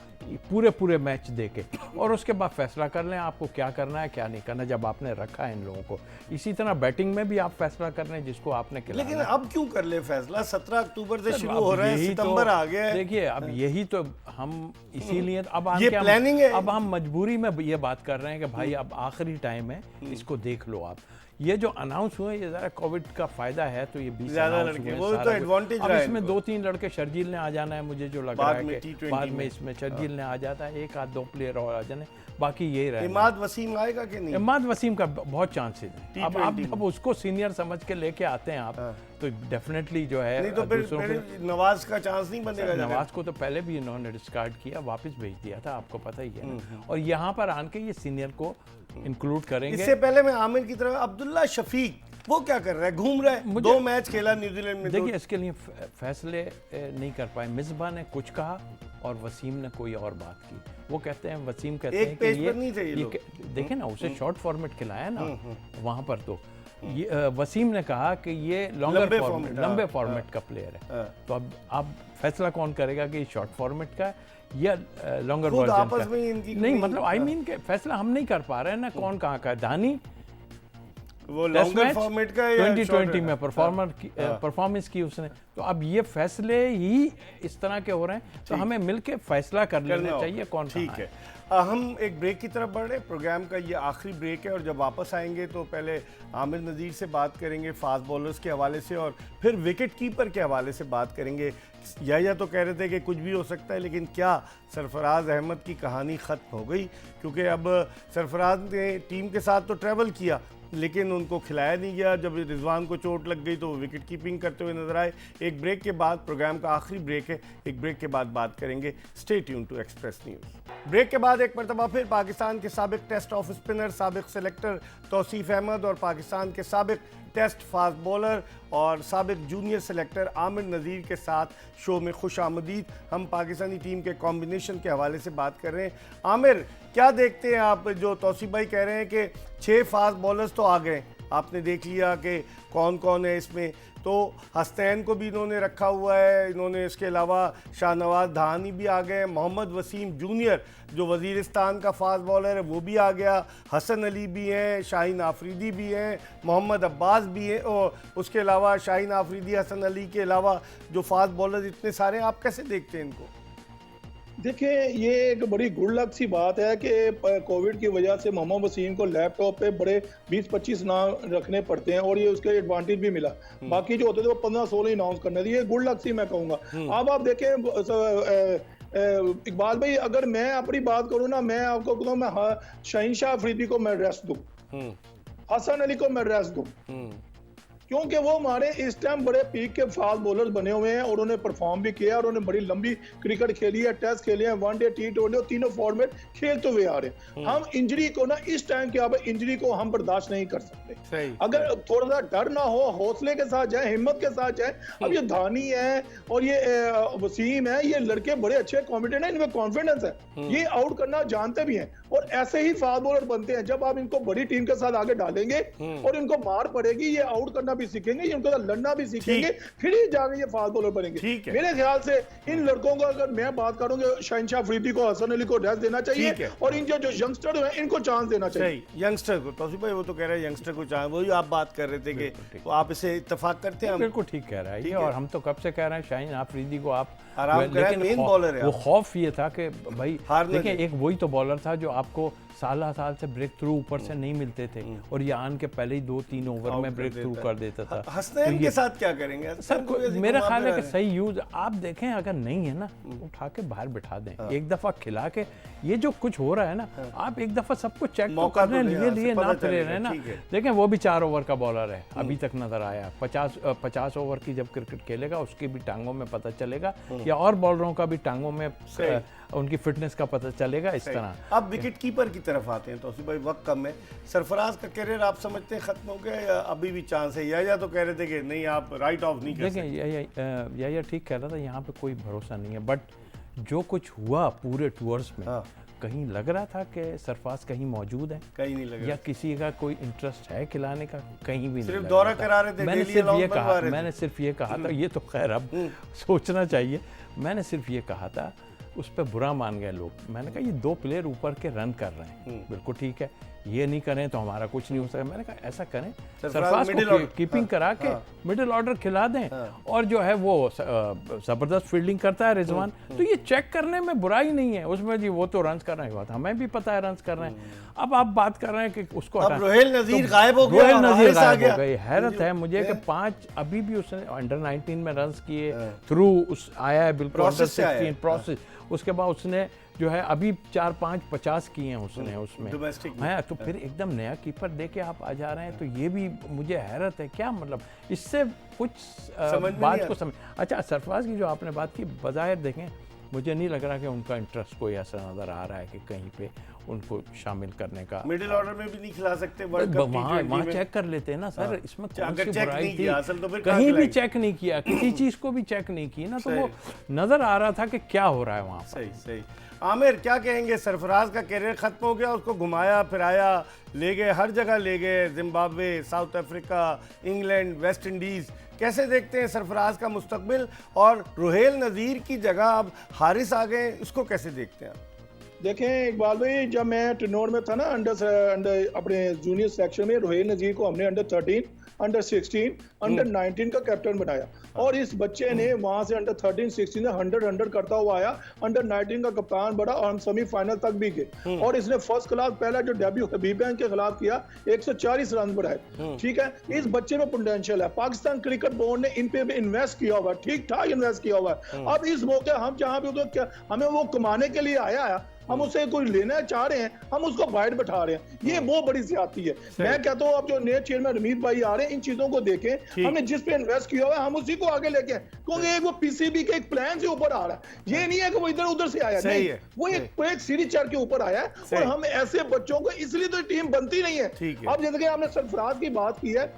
पूरे मैच देके, और उसके बाद फैसला कर लें आपको क्या करना है क्या नहीं करना, जब आपने रखा है इन लोगों को। इसी तरह बैटिंग में भी आप फैसला कर लें जिसको आपने खिलाना। लेकिन अब क्यों कर ले फैसला? 17 अक्टूबर से शुरू हो रहा है, सितंबर आ गया है। देखिए, अब यही तो हम इसीलिए अब ये प्लानिंग है। अब हम मजबूरी में ये बात कर रहे हैं कि भाई अब आखिरी टाइम है, इसको देख लो आप। ये जो अनाउंस हुए, ये ज़रा कोविड का फायदा है तो ये 20 ज़्यादा लड़के, वो तो एडवांटेज अब रहा है। इसमें 2-3 लड़के, शर्जील ने आ जाना है, मुझे जो लग रहा है कि बाद में इसमें शर्जील ने आ जाता है, 1 आध 2 प्लेयर और आ जाने, बाकी यही रहे। इमाद वसीम आएगा कि नहीं? इमाद वसीम का बहुत चांसेस है। अब आप जब उसको सीनियर समझ के लेके आते हैं आप, तो डेफिनेटली जो है, नहीं तो फिर नवाज का चांस नहीं बनेगा। नवाज को तो पहले भी इन्होंने डिस्कार्ड किया, वापस भेज दिया था, आपको पता ही है। और यहाँ पर आन के ये सीनियर को इंक्लूड करेंगे। इससे पहले मैं आमिर की तरफ, अब्दुल्ला शफीक वो क्या कर रहा है? घूम रहा है, 2 मैच खेला न्यूजीलैंड में। देखिए, इसके लिए फैसले नहीं कर पाए। मिसबा ने कुछ कहा और वसीम ने कोई और बात की। वो कहते हैं, वसीम कहते हैं कि ये देखें ना, उसे शॉर्ट फॉर्मेट खिलाया ना वहां पर, तो ये वसीम ने कहा कि ये लंबे फॉर्मेट का प्लेयर है। तो अब आप फैसला कौन करेगा कि शॉर्ट फॉर्मेट का या लॉन्गर वर्जन का? नहीं, मतलब आई मीन के फैसला हम नहीं कर पा रहे हैं ना, कौन कहाँ का। धानी वो लॉन्गर फॉर्मेट का 2020 में परफॉर्मेंस की उसने, तो अब ये फैसले ही इस तरह के हो रहे हैं, तो हमें मिलके फैसला कर लेना चाहिए कौन। ठीक है, हम एक ब्रेक की तरफ बढ़ रहे हैं। प्रोग्राम का ये आखिरी ब्रेक है और जब वापस आएंगे तो पहले आमिर नज़ीर से बात करेंगे फास्ट बॉलर्स के हवाले से, और फिर विकेट कीपर के हवाले से बात करेंगे। या तो कह रहे थे कि कुछ भी हो सकता है, लेकिन क्या सरफराज अहमद की कहानी ख़त्म हो गई? क्योंकि अब सरफराज ने टीम के साथ तो ट्रैवल किया, लेकिन उनको खिलाया नहीं गया। जब रिजवान को चोट लग गई तो वो विकेट कीपिंग करते हुए नजर आए। एक ब्रेक के बाद, प्रोग्राम का आखिरी ब्रेक है, एक ब्रेक के बाद बात करेंगे। Stay tuned to Express News. Break के बाद एक मरतबा फिर पाकिस्तान के साबिक टेस्ट ऑफ स्पिनर, साबिक सेलेक्टर तौसीफ अहमद और पाकिस्तान के साबिक टेस्ट फास्ट बॉलर और साबिक जूनियर सेलेक्टर आमिर नज़ीर के साथ शो में खुश आमदीद। हम पाकिस्तानी टीम के कॉम्बिनेशन के हवाले से बात कर रहे हैं। आमिर, क्या देखते हैं आप, जो तौसीफ भाई कह रहे हैं कि 6 फास्ट बॉलर्स तो आ गए, आपने देख लिया कि कौन कौन है इसमें, तो हस्तैन को भी इन्होंने रखा हुआ है, इन्होंने इसके अलावा शाहनवाज धानी भी आ गए, मोहम्मद वसीम जूनियर जो वज़ीरिस्तान का फास्ट बॉलर है वो भी आ गया, हसन अली भी हैं, शाहीन आफरीदी भी हैं, मोहम्मद अब्बास भी हैं, और उसके अलावा शाहीन आफरीदी, हसन अली के अलावा जो फास्ट बॉलर इतने सारे, आप कैसे देखते हैं इनको? देखिए, ये एक बड़ी गुड लक सी बात है कि कोविड की वजह से मोहम्मद वसीम को लैपटॉप पे बड़े 20-25 नाम रखने पड़ते हैं और ये उसके एडवांटेज भी मिला। बाकी जो होते थे वो 15-16 अनाउंस करने थे, ये गुड लक सी मैं कहूँगा। अब आप देखें इकबाल भाई, अगर मैं अपनी बात करूँ ना, मैं आपको कहूँ, मैं शाहीन शाह अफरीदी को मैं रेस्ट दूँ, हसन अली को मैं रेस्ट दूँ, क्योंकि वो हमारे इस टाइम बड़े पीक के फास्ट बॉलर्स बने हुए हैं और उन्होंने परफॉर्म भी किया और उन्होंने बड़ी लंबी क्रिकेट खेली है, टेस्ट खेले हैं, वनडे, टी20 और तीनों फॉर्मेट खेलते हुए आ रहे हैं। हम इंजरी को ना इस टाइम के अब इंजरी को हम बर्दाश्त नहीं कर सकते। अगर थोड़ा सा डर ना हो, हौसले के साथ जाए, हिम्मत के साथ जाए। अब ये धानी है और ये वसीम है, ये लड़के बड़े अच्छे कॉम्पिटेंट हैं, इनमें कॉन्फिडेंस है, ये आउट करना जानते भी हैं और ऐसे ही फास्ट बॉलर बनते हैं। जब आप इनको बड़ी टीम के साथ आगे डालेंगे और इनको मार पड़ेगी, ये आउट करना भी सीखेंगे, इनको लड़ना भी सीखेंगे, फिर ही जाके ये फास्ट बॉलर बनेंगे। मेरे ख्याल से इन लड़कों को अगर मैं बात करूंगा, शहनशाह अफरीदी को, हसन अली को रेस्ट देना चाहिए और इन जो यंगस्टर हैं इनको चांस देना चाहिए। यंगस्टर को तौसीफ भाई वो तो कह रहे हैं यंगस्टर को चांस, वही आप बात कर रहे थे कि तो आप इसे इत्तेफाक करते हैं? बिल्कुल ठीक कह रहा है ये, और हम तो कब से कह रहे हैं शाहीन अफरीदी को आप आराम करें, मेन बॉलर है। वो खौफ ये था कि भाई देखिए एक वही तो बॉलर था जो आपको साल से ब्रेक थ्रू ऊपर से नहीं मिलते थे और ये आन के पहले ही 2-3 ओवर में ब्रेक थ्रू कर देता था। हसनैन के साथ क्या करेंगे सर? मेरा ख्याल है कि सही यूज आप देखें, अगर नहीं है ना उठा के बाहर बिठा दें, एक दफा खिला के। ये जो कुछ हो रहा है ना, आप एक दफा सबको चेक करने लिए ना फिरे रहे ना। देखें वो भी 4 ओवर का बॉलर है, अभी तक नजर आया। 50 ओवर की जब क्रिकेट खेलेगा उसकी भी टांगों में पता चलेगा, या और बॉलरों का भी टांगों में उनकी फिटनेस का पता चलेगा। इस तरह अब विकेट कीपर की तरफ आते हैं तो भाई वक्त कम है। सरफराज का करियर आप समझते हैं खत्म हो गया या अभी भी चांस है? या तो कह रहे थे कि नहीं आप राइट ऑफ नहीं कर सकते। देखिए या ठीक कह रहा था, यहाँ पे कोई भरोसा नहीं है, बट जो कुछ हुआ पूरे टूर्स में कहीं लग रहा था कि सरफराज कहीं मौजूद है, कहीं नहीं लग, या किसी का कोई इंटरेस्ट है खिलाने का, कहीं भी सिर्फ दौरा करा रहे थे। मैंने सिर्फ ये कहा था, ये तो खैर अब सोचना चाहिए, मैंने सिर्फ ये कहा था, उस पर बुरा मान गए लोग। मैंने कहा ये 2 प्लेयर ऊपर के रन कर रहे हैं, बिल्कुल ठीक है, ये नहीं करें तो हमारा कुछ नहीं हो सकता। मैंने कहा ऐसा करें, सरफराज को कीपिंग करा के मिडिल ऑर्डर खिला दें, और जो है वो जबरदस्त फील्डिंग करता है रिजवान, तो ये चेक करने में बुराई नहीं है उसमें जी। वो तो रन्स कर रहे हैं, बात हमें भी पता है रन्स कर रहे हैं। अब आप बात कर रहे हैं कि उसको रोहेल नजीर गायब हो गया, रोहेल नजीर गायब हो गई। हैरत है मुझे कि 5 अभी भी उसने अंडर 19 में रन्स किए, थ्रू उस आया है बिल्कुल अंडर 16 प्रोसेस। उसके बाद उसने जो है अभी 4-5 50 किए हैं उसने उसमें, है तो फिर एकदम नया कीपर देके आप आ जा रहे हैं, तो ये भी मुझे हैरत है। क्या मतलब इससे कुछ बात को समझ। अच्छा, सरफराज की जो आपने बात की, बज़ाहिर देखें मुझे नहीं लग रहा कि उनका इंटरेस्ट कोई ऐसा नजर आ रहा है कि कहीं पे उनको शामिल करने का। मिडिल ऑर्डर में भी नहीं खिला सकते, वहाँ चेक कर लेते हैं ना सर, इसमें कौन सी बुराई थी? कहीं भी चेक नहीं किया, किसी चीज को भी चेक नहीं की ना, तो वो नजर आ रहा था कि क्या हो रहा है वहाँ पर। सही। आमिर क्या कहेंगे? सरफराज का करियर खत्म हो गया, उसको घुमाया फिराया ले गए, हर जगह ले गए, Zimbabwe, south Africa, England, West Indies. कैसे देखते हैं सरफराज का मुस्तकबिल? और रोहेल नज़ीर की जगह अब हारिस आ गए, इसको कैसे देखते हैं आप? देखें इकबाल भाई, जब मैं टिनोर में था ना अंडर अपने जूनियर सेक्शन में, रोहेल नज़ीर को हमने अंडर 13, अंडर 16, अंडर 19 का कैप्टन बनाया, और इस बच्चे ने वहां से अंडर 13, 16 में 100 करता हुआ आया, अंडर 19 का कप्तान बड़ा और हम सेमीफाइनल तक भी गए। और इसने फर्स्ट क्लास पहला जो डेब्यू हबीब के खिलाफ किया, 140 रन बनाए। ठीक है, इस बच्चे में पोटेंशियल है। पाकिस्तान क्रिकेट बोर्ड ने इन पे भी इन्वेस्ट किया हुआ है, ठीक ठाक इन्वेस्ट किया हुआ है। अब इस मौके हम जहाँ पे हमें वो कमाने के लिए आया है, हम उससे कोई लेना चाह रहे हैं, हम उसको बाहर बैठा रहे हैं, ये वो बड़ी ज्यादती है। मैं कहता हूँ अब जो नए चेयरमैन रमीत भाई आ रहे हैं, इन चीजों को देखें, हमने जिस पे इन्वेस्ट किया हुआ है हम उसी को आगे लेके, क्योंकि वो पीसीबी के एक प्लान से ऊपर आ रहा है। ये नहीं है कि वो इधर उधर से आया, नहीं, वो एक सीढ़ी चढ़ के ऊपर आया है। और हम ऐसे बच्चों को, इसलिए तो टीम बनती नहीं है। अब जैसे कि आपने सरफराज की बात की है,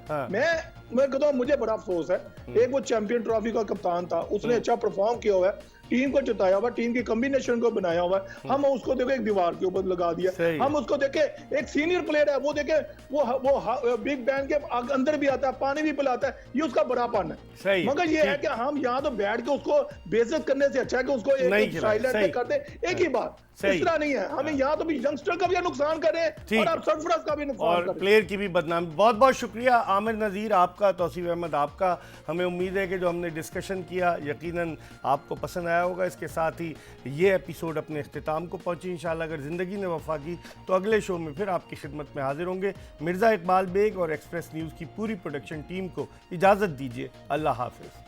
मैं कहता हूँ मुझे बड़ा अफसोस है। एक वो चैंपियन ट्रॉफी का कप्तान था, उसने अच्छा परफॉर्म किया हुआ है, टीम को जिताया हुआ, टीम की कॉम्बिनेशन को बनाया हुआ है। हम उसको देखे एक दीवार के ऊपर लगा दिया, हम उसको देखे एक सीनियर प्लेयर है, वो देखे वो बिग बैन के अंदर भी आता है, पानी भी पिलाता है, ये उसका बड़ापन है। मगर ये है कि हम यहाँ तो बैठ के उसको बेइज्जत करने से अच्छा है कि उसको एक साइलेंट कर दे, एक ही बात। इस तरह नहीं है, हमें यहाँ तो भी यंगस्टर का भी नुकसान कर रहे हैं और आप सरफराज का भी नुकसान कर रहे हैं, प्लेयर की भी बदनामी। बहुत बहुत शुक्रिया आमिर नज़ीर आपका, तौसीफ अहमद आपका। हमें उम्मीद है कि जो हमने डिस्कशन किया यकीनन आपको पसंद आया होगा। इसके साथ ही ये एपिसोड अपने इख्तिताम को पहुंची। इंशाल्लाह अगर ज़िंदगी ने वफा की तो अगले शो में फिर आपकी खिदमत में हाजिर होंगे। मिर्ज़ा इकबाल बेग और एक्सप्रेस न्यूज़ की पूरी प्रोडक्शन टीम को इजाज़त दीजिए। अल्लाह हाफ़िज़।